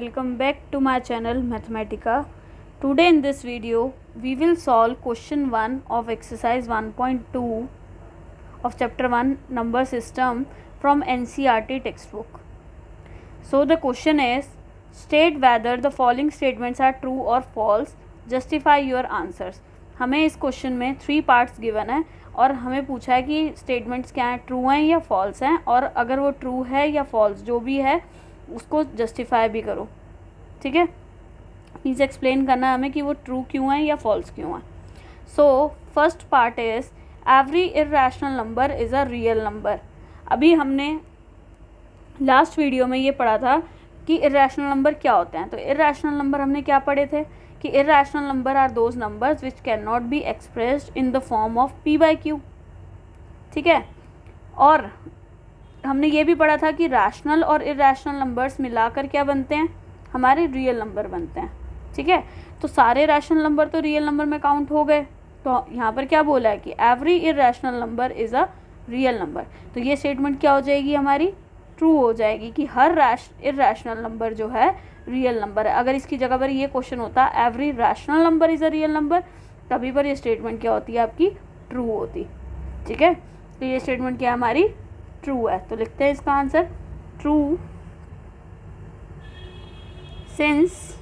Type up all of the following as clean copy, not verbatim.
welcome back to my channel Mathematica. Today in this video we will solve question 1 of exercise 1.2 of chapter 1 number system from NCERT textbook. So the question is, state whether the following statements are true or false, justify your answers. हमें इस question में 3 parts given है और हमें पूछा है कि statements क्या हैं, ट्रू हैं या फॉल्स हैं, और अगर वो ट्रू है या फॉल्स जो भी है उसको जस्टिफाई भी करो. ठीक है, मीन्स एक्सप्लेन करना है हमें कि वो ट्रू क्यों है या फॉल्स क्यों है. So first part is every irrational number is a real number. अभी हमने लास्ट वीडियो में ये पढ़ा था कि इर्रेशनल नंबर क्या होते हैं. तो इर्रेशनल नंबर हमने क्या पढ़े थे कि irrational number are those numbers which can not be expressed in the form of p/q. ठीक है, और हमने ये भी पढ़ा था कि रैशनल और इर्रेशनल नंबर्स मिलाकर क्या बनते हैं, हमारे रियल नंबर बनते हैं. ठीक है, तो सारे रैशनल नंबर तो रियल नंबर में काउंट हो गए. तो यहाँ पर क्या बोला है कि every irrational number is a real number. तो ये स्टेटमेंट क्या हो जाएगी, हमारी ट्रू हो जाएगी कि हर इर्रेशनल नंबर जो है रियल नंबर है. अगर इसकी जगह पर ये क्वेश्चन होता every rational number is a real number, तभी पर ये स्टेटमेंट क्या होती है, आपकी ट्रू होती. ठीक है, तो ये स्टेटमेंट क्या है, हमारी ट्रू है. तो लिखते हैं इसका answer true since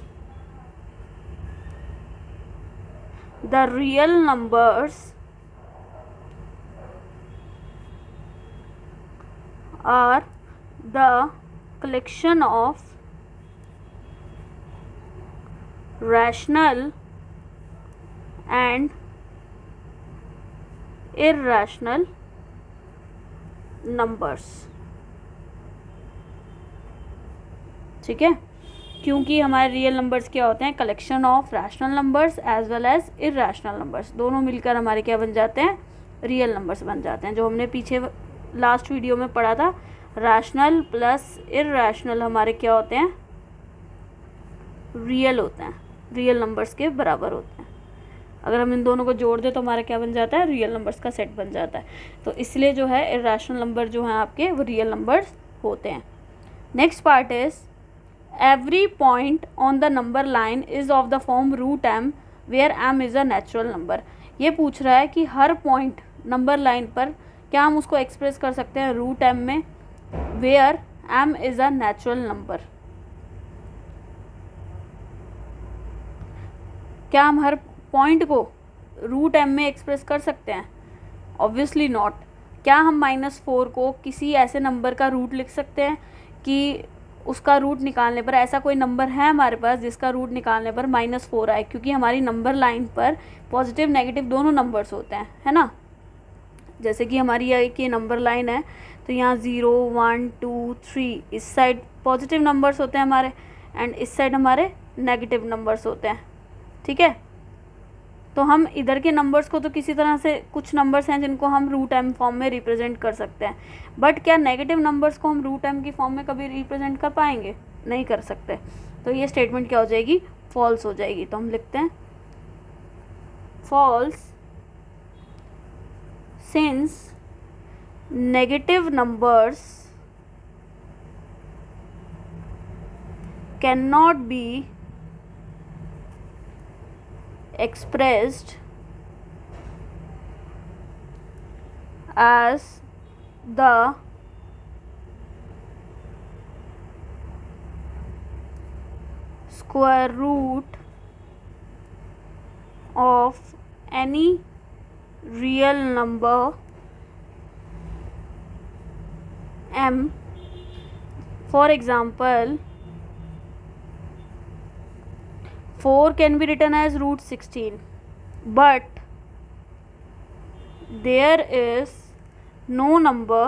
the real numbers are the collection of rational and irrational numbers. ठीक है, क्योंकि हमारे रियल नंबर्स क्या होते हैं, collection of rational numbers as well as irrational numbers. दोनों मिलकर हमारे क्या बन जाते हैं, रियल नंबर्स बन जाते हैं. जो हमने पीछे लास्ट वीडियो में पढ़ा था, रैशनल प्लस इर्रेशनल हमारे क्या होते हैं, रियल होते हैं, रियल नंबर्स के बराबर होते हैं. अगर हम इन दोनों को जोड़ दें तो हमारा क्या बन जाता है, रियल नंबर्स का सेट बन जाता है. तो इसलिए जो है इर्रेशनल नंबर जो हैं आपके वो रियल नंबर्स होते हैं. Next part is every point on the number line is of the form root m where m is a natural number. ये पूछ रहा है कि हर पॉइंट नंबर लाइन पर क्या हम उसको एक्सप्रेस कर सकते हैं रूट एम में, where m is a natural number. क्या हम हर पॉइंट को रूट एम में एक्सप्रेस कर सकते हैं? Obviously not. क्या हम -4 को किसी ऐसे नंबर का रूट लिख सकते हैं कि उसका रूट निकालने पर ऐसा कोई नंबर है हमारे पास जिसका रूट निकालने पर -4 आए? क्योंकि हमारी नंबर लाइन पर पॉजिटिव नेगेटिव दोनों नंबर्स होते हैं, है ना. जैसे कि हमारी ये नंबर लाइन है, तो यहाँ 0 1 2 3 इस साइड पॉजिटिव नंबर्स होते हैं हमारे, एंड इस साइड हमारे नेगेटिव नंबर्स होते हैं. ठीक है, तो हम इधर के नंबर्स को तो किसी तरह से, कुछ नंबर्स हैं जिनको हम रूट एम फॉर्म में रिप्रेजेंट कर सकते हैं, बट क्या नेगेटिव नंबर्स को हम रूट एम की फॉर्म में कभी रिप्रेजेंट कर पाएंगे? नहीं कर सकते. तो ये स्टेटमेंट क्या हो जाएगी, फॉल्स हो जाएगी. तो हम लिखते हैं false since negative numbers can not be expressed as the square root of any real number m. For example, 4 can be written as root 16, but there is no number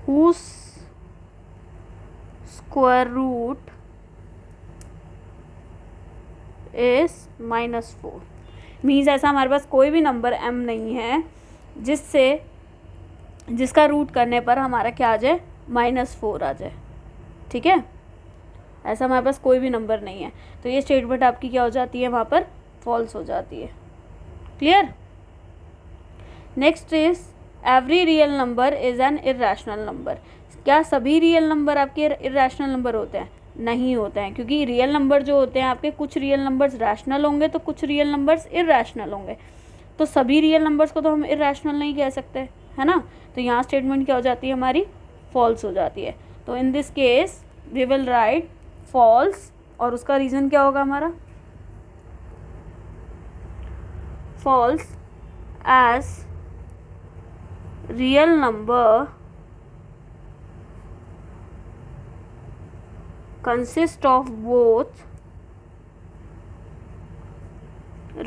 whose square root is -4. Means ऐसा हमारे पास कोई भी number m नहीं है जिसका root करने पर हमारा क्या आ जाए, -4 आ जाए. ठीक है, ऐसा हमारे पास कोई भी नंबर नहीं है. तो ये स्टेटमेंट आपकी क्या हो जाती है, वहाँ पर फॉल्स हो जाती है. Clear. Next is every real number is an irrational number. क्या सभी रियल नंबर आपके इरेशनल नंबर होते हैं? नहीं होते हैं, क्योंकि रियल नंबर जो होते हैं आपके, कुछ रियल नंबर्स रैशनल होंगे तो कुछ रियल नंबर्स इरेशनल होंगे। तो सभी रियल नंबर्स को तो हम इरेशनल नहीं कह सकते, है ना। तो यहाँ स्टेटमेंट क्या हो जाती है हमारी? फॉल्स हो जाती है। तो in this case we will write false, और उसका रीज़न क्या होगा हमारा? False as real number consist of both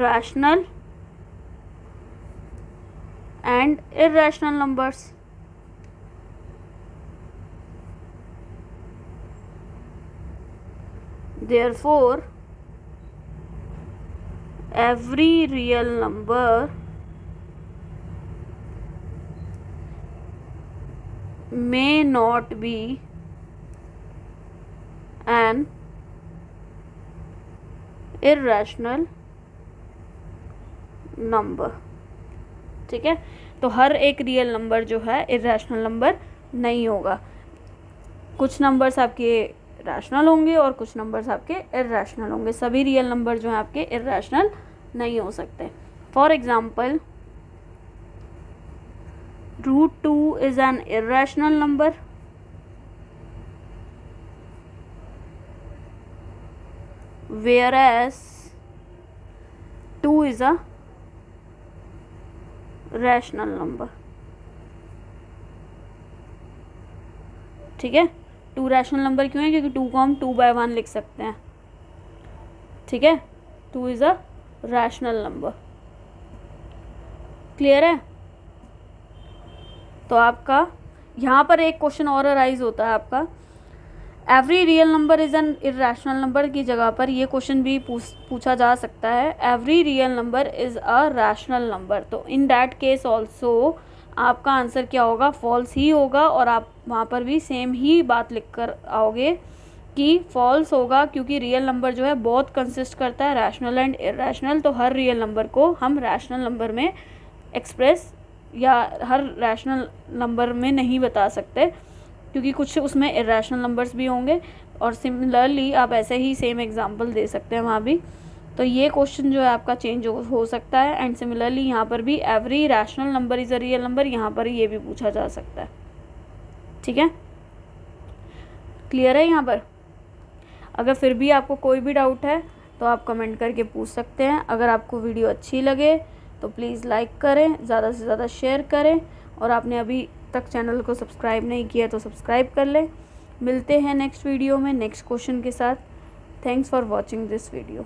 rational and irrational numbers. Therefore, every real number may not be an irrational number। ठीक है, तो हर एक रियल नंबर जो है इरेशनल नंबर नहीं होगा। कुछ नंबर्स आपके रैशनल होंगे और कुछ नंबर्स आपके इरेशनल होंगे। सभी रियल नंबर जो हैं आपके इरेशनल नहीं हो सकते। For example, √2 is an irrational number, whereas 2 is a rational number। ठीक है, 2 रैशनल नंबर क्यों है? क्योंकि 2 को हम 2/1 लिख सकते हैं। ठीक है, 2 is a rational number. Clear है? तो आपका यहाँ पर एक क्वेश्चन और अराइज होता है आपका, every real number is an irrational number की जगह पर ये क्वेश्चन भी पूछा जा सकता है, every real number is a rational number. तो इन दैट केस ऑल्सो आपका आंसर क्या होगा? फॉल्स ही होगा, और आप वहाँ पर भी सेम ही बात लिख कर आओगे कि फॉल्स होगा, क्योंकि रियल नंबर जो है बहुत कंसिस्ट करता है रैशनल एंड इरेशनल। तो हर रियल नंबर को हम रैशनल नंबर में एक्सप्रेस या हर रैशनल नंबर में नहीं बता सकते, क्योंकि कुछ उसमें इरेशनल नंबर्स भी होंगे। और सिमिलरली आप ऐसे ही सेम एग्जांपल दे सकते हैं वहाँ भी। तो ये क्वेश्चन जो है आपका चेंज हो सकता है। एंड सिमिलरली यहाँ पर भी every rational number is a real number, यहाँ पर ये भी पूछा जा सकता है। ठीक है, क्लियर है यहाँ पर? अगर फिर भी आपको कोई भी डाउट है तो आप कमेंट करके पूछ सकते हैं। अगर आपको वीडियो अच्छी लगे तो प्लीज़ लाइक करें, ज़्यादा से ज़्यादा शेयर करें, और आपने अभी तक चैनल को सब्सक्राइब नहीं किया तो सब्सक्राइब कर लें। मिलते हैं नेक्स्ट वीडियो में नेक्स्ट क्वेश्चन के साथ। Thanks for watching this video.